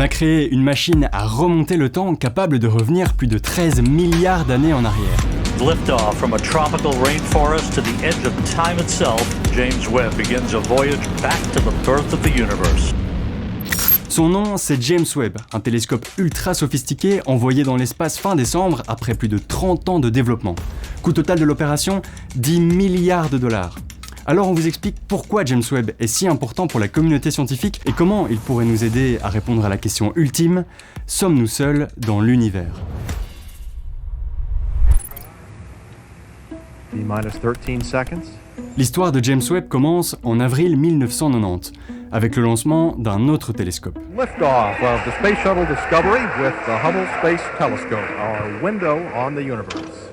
a créé une machine à remonter le temps capable de revenir plus de 13 milliards d'années en arrière. Liftoff from a tropical rainforest to the edge of time itself, James Webb begins a voyage back to the birth of the universe. Son nom, c'est James Webb, un télescope ultra sophistiqué envoyé dans l'espace fin décembre après plus de 30 ans de développement. Coût total de l'opération, 10 milliards de dollars. Alors on vous explique pourquoi James Webb est si important pour la communauté scientifique et comment il pourrait nous aider à répondre à la question ultime, sommes-nous seuls dans l'univers ? T-13 seconds. L'histoire de James Webb commence en avril 1990, avec le lancement d'un autre télescope. Liftoff of the Space Shuttle Discovery with the Hubble Space Telescope, our window on the universe.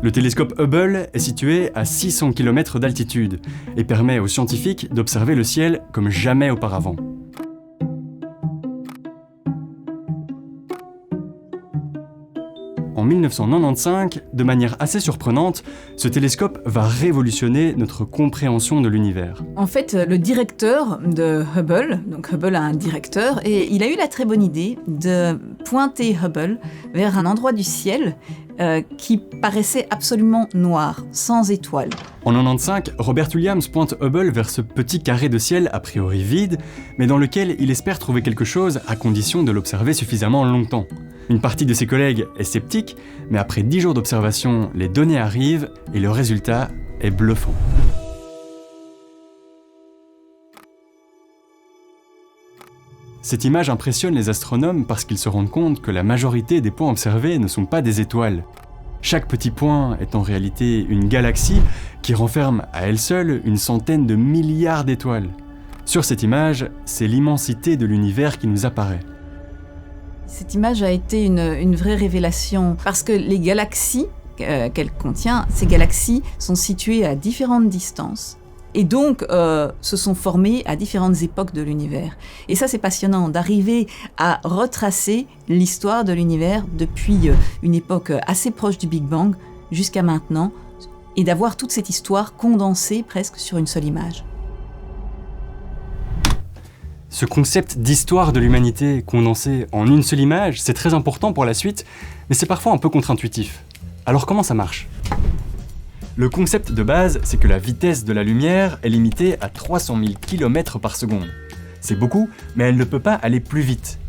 Le télescope Hubble est situé à 600 km d'altitude et permet aux scientifiques d'observer le ciel comme jamais auparavant. En 1995, de manière assez surprenante, ce télescope va révolutionner notre compréhension de l'univers. En fait, le directeur de Hubble, donc Hubble a un directeur, et il a eu la très bonne idée de pointer Hubble vers un endroit du ciel qui paraissait absolument noir, sans étoiles. En 1995, Robert Williams pointe Hubble vers ce petit carré de ciel a priori vide, mais dans lequel il espère trouver quelque chose à condition de l'observer suffisamment longtemps. Une partie de ses collègues est sceptique, mais après 10 jours d'observation, les données arrivent et le résultat est bluffant. Cette image impressionne les astronomes parce qu'ils se rendent compte que la majorité des points observés ne sont pas des étoiles. Chaque petit point est en réalité une galaxie qui renferme à elle seule une centaine de milliards d'étoiles. Sur cette image, c'est l'immensité de l'univers qui nous apparaît. Cette image a été une vraie révélation parce que les galaxies qu'elle contient, ces galaxies sont situées à différentes distances et donc se sont formées à différentes époques de l'univers. Et ça, c'est passionnant d'arriver à retracer l'histoire de l'univers depuis une époque assez proche du Big Bang jusqu'à maintenant et d'avoir toute cette histoire condensée presque sur une seule image. Ce concept d'histoire de l'humanité condensé en une seule image, c'est très important pour la suite, mais c'est parfois un peu contre-intuitif. Alors comment ça marche ? Le concept de base, c'est que la vitesse de la lumière est limitée à 300 000 km par seconde. C'est beaucoup, mais elle ne peut pas aller plus vite.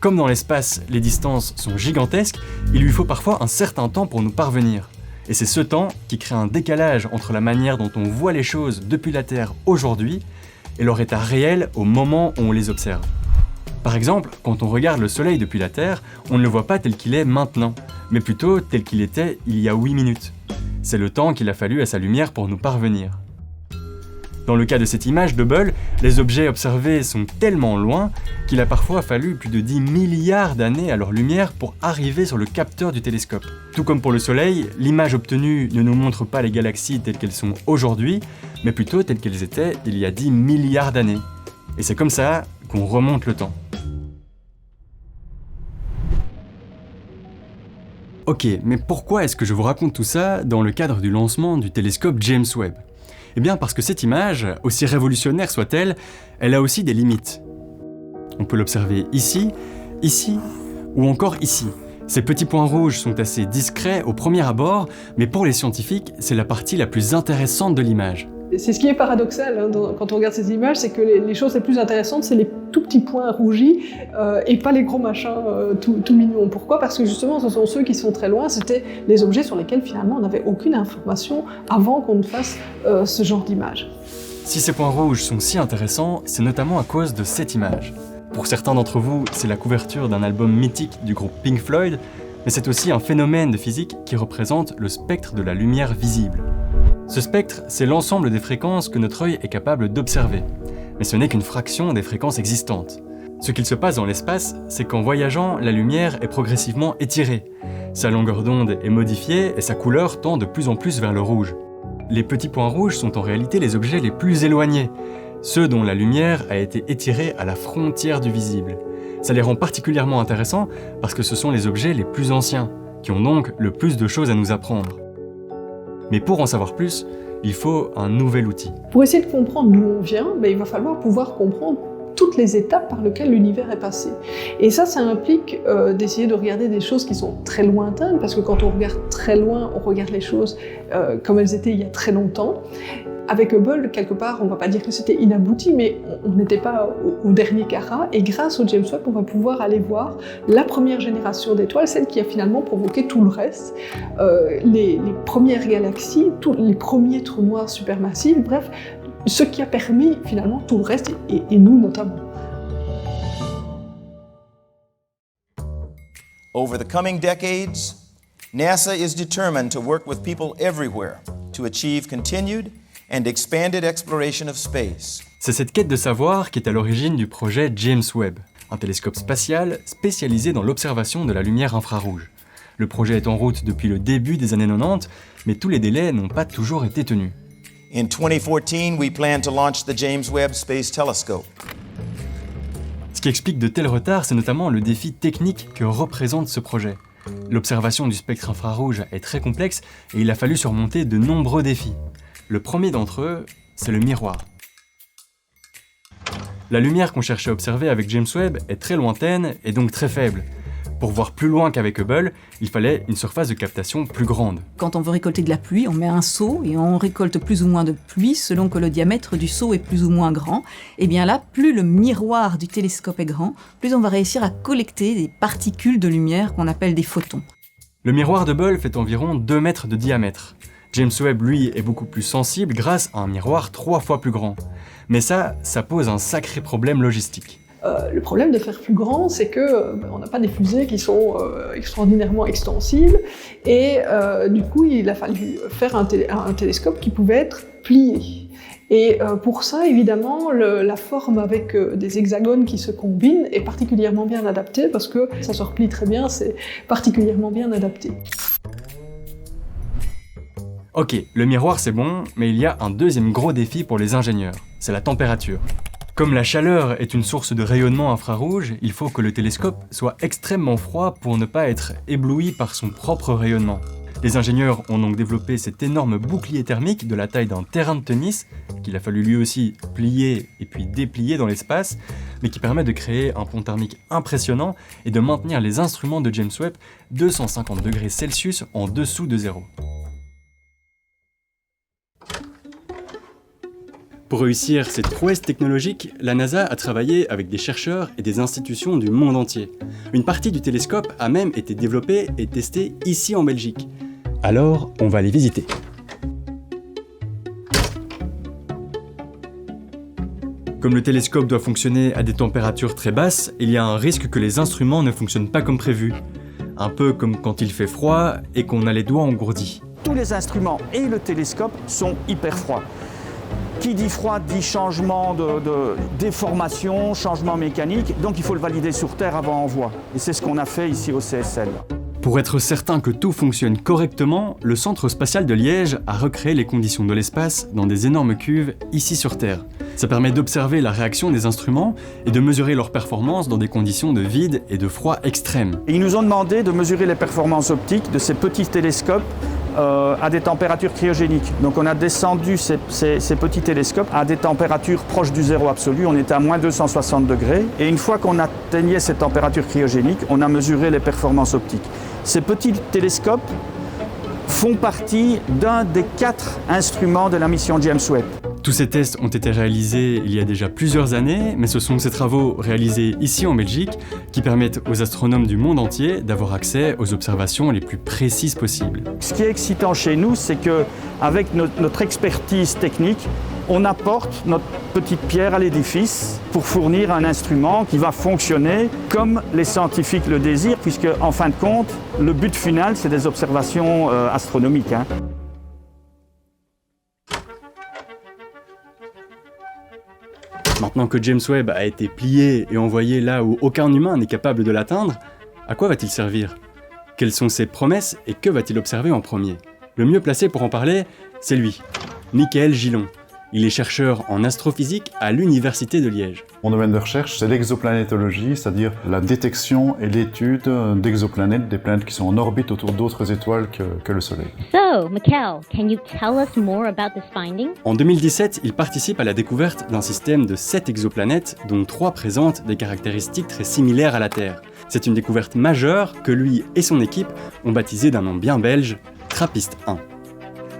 Comme dans l'espace, les distances sont gigantesques, il lui faut parfois un certain temps pour nous parvenir. Et c'est ce temps qui crée un décalage entre la manière dont on voit les choses depuis la Terre aujourd'hui et leur état réel au moment où on les observe. Par exemple, quand on regarde le Soleil depuis la Terre, on ne le voit pas tel qu'il est maintenant, mais plutôt tel qu'il était il y a 8 minutes. C'est le temps qu'il a fallu à sa lumière pour nous parvenir. Dans le cas de cette image d'Hubble, les objets observés sont tellement loin qu'il a parfois fallu plus de 10 milliards d'années à leur lumière pour arriver sur le capteur du télescope. Tout comme pour le Soleil, l'image obtenue ne nous montre pas les galaxies telles qu'elles sont aujourd'hui, mais plutôt telles qu'elles étaient il y a 10 milliards d'années. Et c'est comme ça qu'on remonte le temps. Ok, mais pourquoi est-ce que je vous raconte tout ça dans le cadre du lancement du télescope James Webb ? Eh bien parce que cette image, aussi révolutionnaire soit-elle, elle a aussi des limites. On peut l'observer ici, ici ou encore ici. Ces petits points rouges sont assez discrets au premier abord, mais pour les scientifiques, c'est la partie la plus intéressante de l'image. C'est ce qui est paradoxal quand on regarde ces images, c'est que les choses les plus intéressantes, c'est les tout petits points rougis et pas les gros machins tout mignons. Pourquoi ? Parce que justement, ce sont ceux qui sont très loin, c'était les objets sur lesquels finalement on n'avait aucune information avant qu'on ne fasse ce genre d'image. Si ces points rouges sont si intéressants, c'est notamment à cause de cette image. Pour certains d'entre vous, c'est la couverture d'un album mythique du groupe Pink Floyd, mais c'est aussi un phénomène de physique qui représente le spectre de la lumière visible. Ce spectre, c'est l'ensemble des fréquences que notre œil est capable d'observer. Mais ce n'est qu'une fraction des fréquences existantes. Ce qu'il se passe dans l'espace, c'est qu'en voyageant, la lumière est progressivement étirée. Sa longueur d'onde est modifiée et sa couleur tend de plus en plus vers le rouge. Les petits points rouges sont en réalité les objets les plus éloignés, ceux dont la lumière a été étirée à la frontière du visible. Ça les rend particulièrement intéressants parce que ce sont les objets les plus anciens, qui ont donc le plus de choses à nous apprendre. Mais pour en savoir plus, il faut un nouvel outil. Pour essayer de comprendre d'où on vient, il va falloir pouvoir comprendre toutes les étapes par lesquelles l'univers est passé. Et ça implique d'essayer de regarder des choses qui sont très lointaines, parce que quand on regarde très loin, on regarde les choses comme elles étaient il y a très longtemps. Avec Hubble, quelque part, on ne va pas dire que c'était inabouti, mais on n'était pas au dernier carat, et grâce au James Webb, on va pouvoir aller voir la première génération d'étoiles, celle qui a finalement provoqué tout le reste, les premières galaxies, tous les premiers trous noirs supermassifs, bref, ce qui a permis finalement tout le reste, et nous notamment. Over the coming decades, NASA is determined to work with people everywhere to achieve continued and expanded exploration of space. C'est cette quête de savoir qui est à l'origine du projet James Webb, un télescope spatial spécialisé dans l'observation de la lumière infrarouge. Le projet est en route depuis le début des années 90, mais tous les délais n'ont pas toujours été tenus. In 2014, we plan to launch the James Webb Space Telescope. Ce qui explique de tels retards, c'est notamment le défi technique que représente ce projet. L'observation du spectre infrarouge est très complexe et il a fallu surmonter de nombreux défis. Le premier d'entre eux, c'est le miroir. La lumière qu'on cherchait à observer avec James Webb est très lointaine et donc très faible. Pour voir plus loin qu'avec Hubble, il fallait une surface de captation plus grande. Quand on veut récolter de la pluie, on met un seau et on récolte plus ou moins de pluie selon que le diamètre du seau est plus ou moins grand. Et bien là, plus le miroir du télescope est grand, plus on va réussir à collecter des particules de lumière qu'on appelle des photons. Le miroir d'Hubble fait environ 2 mètres de diamètre. James Webb, lui, est beaucoup plus sensible grâce à un miroir 3 fois plus grand. Mais ça pose un sacré problème logistique. Le problème de faire plus grand, c'est qu'on n'a pas des fusées qui sont extraordinairement extensibles, et du coup, il a fallu faire un télescope qui pouvait être plié. Et pour ça, évidemment, la forme avec des hexagones qui se combinent est particulièrement bien adaptée, parce que ça se replie très bien, c'est particulièrement bien adapté. Ok, le miroir c'est bon, mais il y a un deuxième gros défi pour les ingénieurs, c'est la température. Comme la chaleur est une source de rayonnement infrarouge, il faut que le télescope soit extrêmement froid pour ne pas être ébloui par son propre rayonnement. Les ingénieurs ont donc développé cet énorme bouclier thermique de la taille d'un terrain de tennis, qu'il a fallu lui aussi plier et puis déplier dans l'espace, mais qui permet de créer un pont thermique impressionnant et de maintenir les instruments de James Webb 250 degrés Celsius en dessous de zéro. Pour réussir cette prouesse technologique, la NASA a travaillé avec des chercheurs et des institutions du monde entier. Une partie du télescope a même été développée et testée ici en Belgique. Alors, on va les visiter. Comme le télescope doit fonctionner à des températures très basses, il y a un risque que les instruments ne fonctionnent pas comme prévu. Un peu comme quand il fait froid et qu'on a les doigts engourdis. Tous les instruments et le télescope sont hyper froids. Qui dit froid dit changement de déformation, changement mécanique, donc il faut le valider sur Terre avant envoi. Et c'est ce qu'on a fait ici au CSL. Pour être certain que tout fonctionne correctement, le Centre spatial de Liège a recréé les conditions de l'espace dans des énormes cuves ici sur Terre. Ça permet d'observer la réaction des instruments et de mesurer leur performance dans des conditions de vide et de froid extrêmes. Et ils nous ont demandé de mesurer les performances optiques de ces petits télescopes à des températures cryogéniques. Donc on a descendu ces petits télescopes à des températures proches du zéro absolu, on était à moins 260 degrés, et une fois qu'on atteignait cette température cryogénique, on a mesuré les performances optiques. Ces petits télescopes font partie d'un des 4 instruments de la mission James Webb. Tous ces tests ont été réalisés il y a déjà plusieurs années, mais ce sont ces travaux réalisés ici en Belgique qui permettent aux astronomes du monde entier d'avoir accès aux observations les plus précises possibles. Ce qui est excitant chez nous, c'est qu'avec notre expertise technique, on apporte notre petite pierre à l'édifice pour fournir un instrument qui va fonctionner comme les scientifiques le désirent, puisque en fin de compte, le but final, c'est des observations astronomiques. Maintenant que James Webb a été plié et envoyé là où aucun humain n'est capable de l'atteindre, à quoi va-t-il servir? Quelles sont ses promesses et que va-t-il observer en premier? Le mieux placé pour en parler, c'est lui, Michael Gillon. Il est chercheur en astrophysique à l'Université de Liège. Mon domaine de recherche, c'est l'exoplanétologie, c'est-à-dire la détection et l'étude d'exoplanètes, des planètes qui sont en orbite autour d'autres étoiles que le Soleil. So, Mikkel, can you tell us more about this finding? En 2017, il participe à la découverte d'un système de 7 exoplanètes, dont 3 présentent des caractéristiques très similaires à la Terre. C'est une découverte majeure que lui et son équipe ont baptisée d'un nom bien belge, TRAPPIST-1.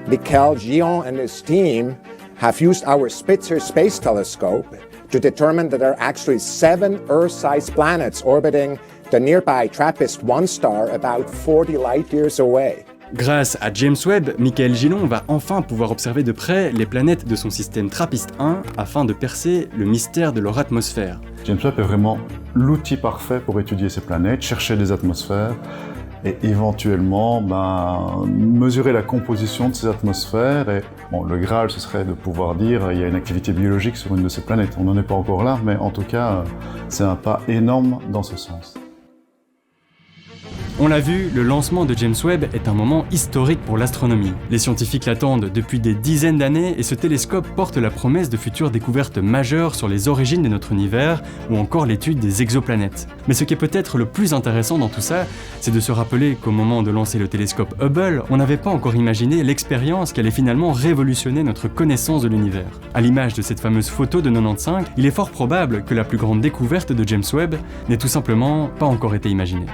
Mikkel, Guillaume and his team have used our Spitzer Space Telescope to determine that there are actually 7 Earth-sized planets orbiting the nearby TRAPPIST-1 star about 40 light-years away. Grâce à James Webb, Michael Gillon va enfin pouvoir observer de près les planètes de son système TRAPPIST-1 afin de percer le mystère de leur atmosphère. James Webb est vraiment l'outil parfait pour étudier ces planètes, chercher des atmosphères et éventuellement mesurer la composition de ces atmosphères. Et le Graal, ce serait de pouvoir dire qu'il y a une activité biologique sur une de ces planètes. On n'en est pas encore là, mais en tout cas, c'est un pas énorme dans ce sens. On l'a vu, le lancement de James Webb est un moment historique pour l'astronomie. Les scientifiques l'attendent depuis des dizaines d'années et ce télescope porte la promesse de futures découvertes majeures sur les origines de notre univers ou encore l'étude des exoplanètes. Mais ce qui est peut-être le plus intéressant dans tout ça, c'est de se rappeler qu'au moment de lancer le télescope Hubble, on n'avait pas encore imaginé l'expérience qui allait finalement révolutionner notre connaissance de l'univers. À l'image de cette fameuse photo de 95, il est fort probable que la plus grande découverte de James Webb n'ait tout simplement pas encore été imaginée.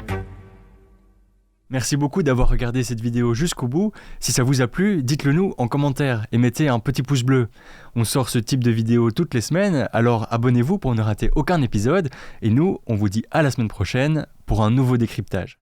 Merci beaucoup d'avoir regardé cette vidéo jusqu'au bout. Si ça vous a plu, dites-le nous en commentaire et mettez un petit pouce bleu. On sort ce type de vidéo toutes les semaines, alors abonnez-vous pour ne rater aucun épisode. Et nous, on vous dit à la semaine prochaine pour un nouveau décryptage.